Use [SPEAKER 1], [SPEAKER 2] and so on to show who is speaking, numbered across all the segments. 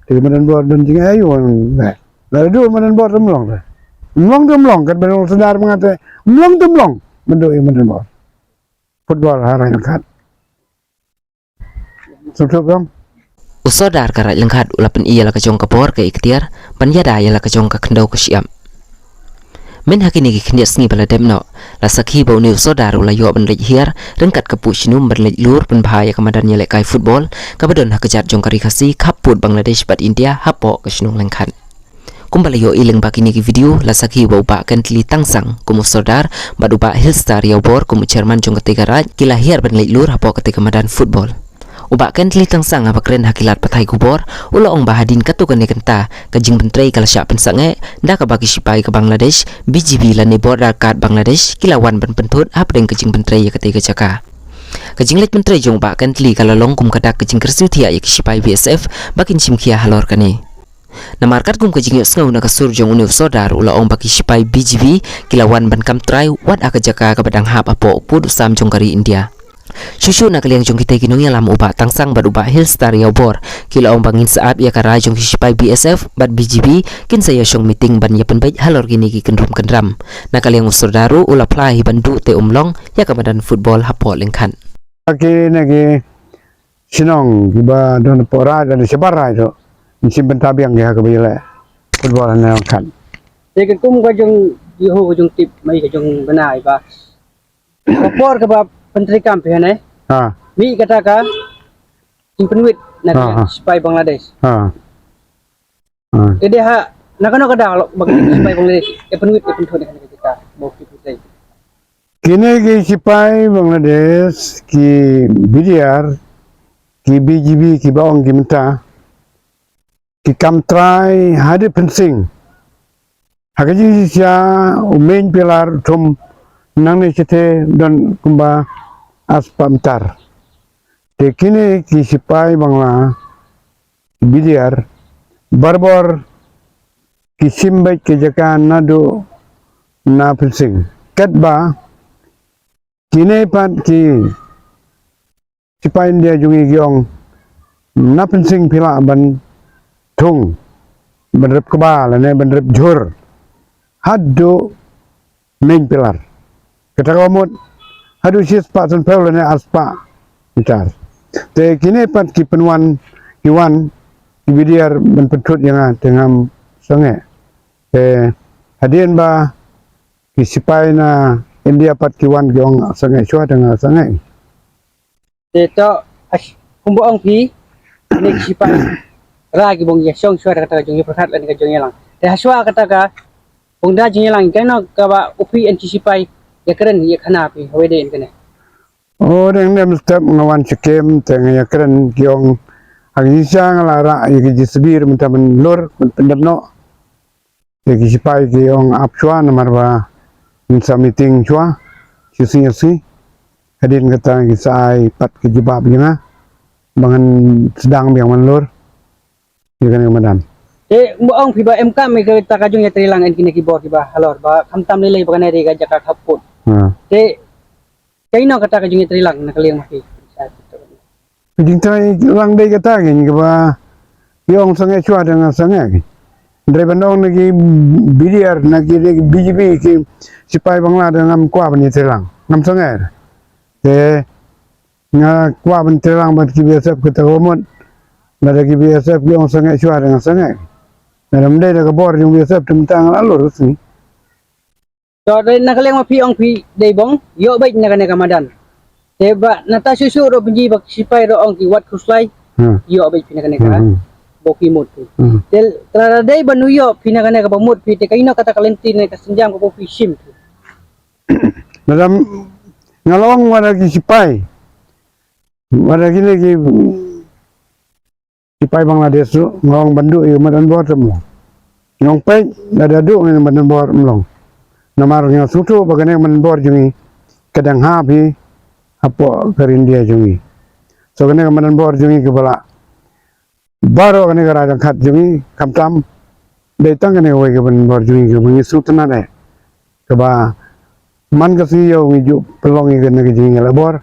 [SPEAKER 1] thì mình buat dan jing ayu nah lalu mình buat remlong kan benar saudara mengatakan remlong mendo yang mình buat football hari angkat sudah kan
[SPEAKER 2] Usodar karat lengkat ulapan iya la kajong kapor ke ikhtiar panyada ya la kajong ka kendau ke siam men hakini ki khndias ngi bala demno la sakhi bo ni usodar ula yo ban lej hiar rengkat kapu sinum ban lej lur ban bahaya kamadan yele kai football kabadon hakajat jong kari khasi khaput Bangladesh bat India hapo ke sinung lengkat kumbala yo ileng bakini ki video la sakhi bo ba kan tli tangsang kum usodar badu ba Hillstar ya bor kum chairman jong ketiga raj kila hiar ban lej lur hapo ketika kamadan football Uba ken tli tangsang apa keren hakilat patai kubor ula ong bahadin katukan kenta kajing bentrei kala syak pensange da ka bagi sipai ke Bangladesh BGB la ne border kat Bangladesh kilawan ban pentut hap deng kajing bentrei ya ketiga jaka kajing let bentrei jong ba ken tli kala long kum kadak kajing kersu thia ya sipai BSF bakin simkia halor kani namarkat kum kajing yosngau na kasur jong uni sodar ula ong bagi sipai BGB kilawan ban kam try wat aka jaka ka badang hap apo pud sam jong kari India Susu nak liang jong kita ginung ya lam uba tangsang bad uba Hillstar ya bor kila om bangin saat ya kara jong sipai BSF bad BGB kin saya syong meeting ban ya penbaik halor gini ki kendram nak liang usardaru ula plai bandu te umlong ya kamadan football hapo lengkan
[SPEAKER 1] nagi sinong kiba don pora dan sebara itu simpen tabiang ya ke bila football na kan
[SPEAKER 3] te kum ka jong yuhu jong tip mai ka jong banai ba kopor ka ba Menteri Kampihan mi kata ka simpen wit nak supaya Bangladesh jadi ha nakano kada bagi supaya Bangladesh penwit penthod kan kita mau kita
[SPEAKER 1] kini ki sipai Bangladesh ki BDR ki BGB ki baong ki minta ki kamtrai hade pensing hagaji sia main pilar tom nang ne chete dan kumba aspamtar tekine ki sipai bangla bidiar barbor ki simbay ki jaka nado na pensing katba kine pat ki sipai India jungi giong na pensing pila ban tung benrep kebal ne benrep jur haddo main pilar kata komut hadu sis pak san pel ne aspa bitar te kini pat ki penwan kiwan bidiar ben petut yang tengam sange te hadien ba ki sipai na India pat kiwan giong sange chua dengan sange
[SPEAKER 3] te to kumbo ong pi ne sipai ra ki bong ya song chua kata jong prakhat lan ka jong yalang te haswa kata ka bong da jong yalang kana ka ba upi antisipai ya keren ya kana pi weden kene
[SPEAKER 1] oh dem step ngawan cekem teng ya keren giong agisa ngalara ya ki sibir minta men lur pendem no ya ki sipai giong apchua namar ba minta meeting chua si hadin kata ki sai pat ki jibab jena bangan sedang biang man lur ya kan madan
[SPEAKER 3] mo ong pi ba MK mi ka jong ya trilang en kini ki bo ki ba halor ba khamtam nilai ba kana ri ga jaka khaput te kaino kata ka jungi trilang na kaliang maki
[SPEAKER 1] Jing trai lang dei kata gin ke ba yong sange chua dengan sange dre bandong lagi bidiar lagi BGB ki sipai bangla dengan kwa bani trilang ngam sange te nga kwa bani trilang ban ki BSF kita komot ada ki BSF yong sange chua dengan sange dalam dei da bor yung BSF tentang alur sini
[SPEAKER 3] to dai na kaliang mapi ong pi dei bong yo baik na kana kamadan te ba nata susu ro benji bak sipai ro ong ki wat kuslai yo baik pina kana ka boki mut tel tara dei banu yo pina kana ka bamut pi te kaino kata kalenti ne ka senjam ko pi sim
[SPEAKER 1] dalam ngalong wala ki sipai wala ki lagi sipai Bangladesh tu ngong bandu yo madan bor temu ngong pai ada du ngan madan bor mlong namar nga sutu bagane man bor jungi kadang habi apo kerindia jungi so kene man bor jungi ke bala baro kene gara khat jungi kamtam de tang kene we ke man bor jungi ke mangi sutna de ke ba man ka si yo ngi ju pelongi kene ke jungi la bor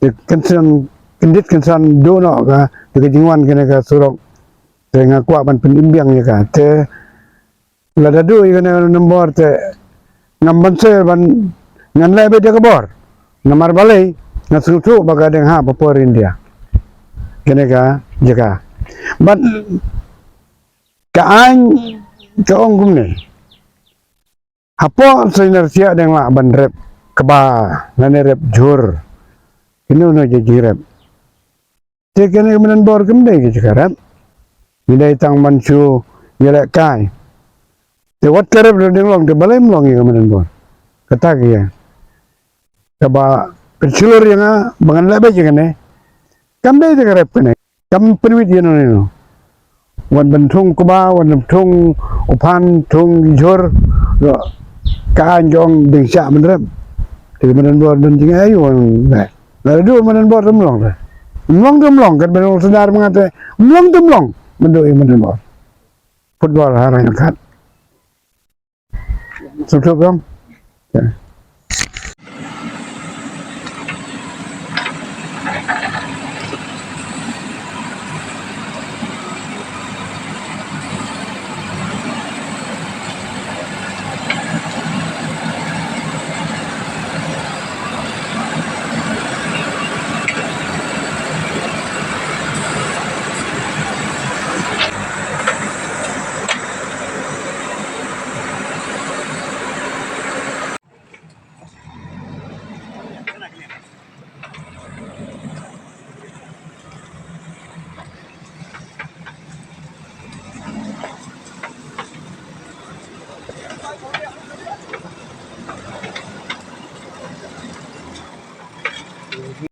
[SPEAKER 1] de kensan kendit kensan do no ka de jingwan kene ka surok Te ngaku ban penimbiang ya ka. Te la dadu ikana nombor te ngamban se ban ngan lai be dia kabor. Namar balai ngasutu baga deng ha Papua India. Kene ka jaka. Ban ka an ka ong gumne. Apo sinersia deng la ban rep keba ngane rep jur. Kene no jadi rep. Te kene kemenan bor kemde ke sekarang. Bila tang mansu yelek kai. Te wat kerep deng long te balai mlong ke kemenan bor. Kata ya. Keba persilur yang bangan lebe kene. Kamde te kerep kene. Kam penwit yeno no. Wan bentung keba wan bentung upan tung jur. Kaan jong deng syak menrep. Te kemenan bor dan jinga ayu wan. Lalu kemenan bor mlong te. Mlong kan benong sedar mengate mlong mendoi menembor football harang kat. Tutup dong.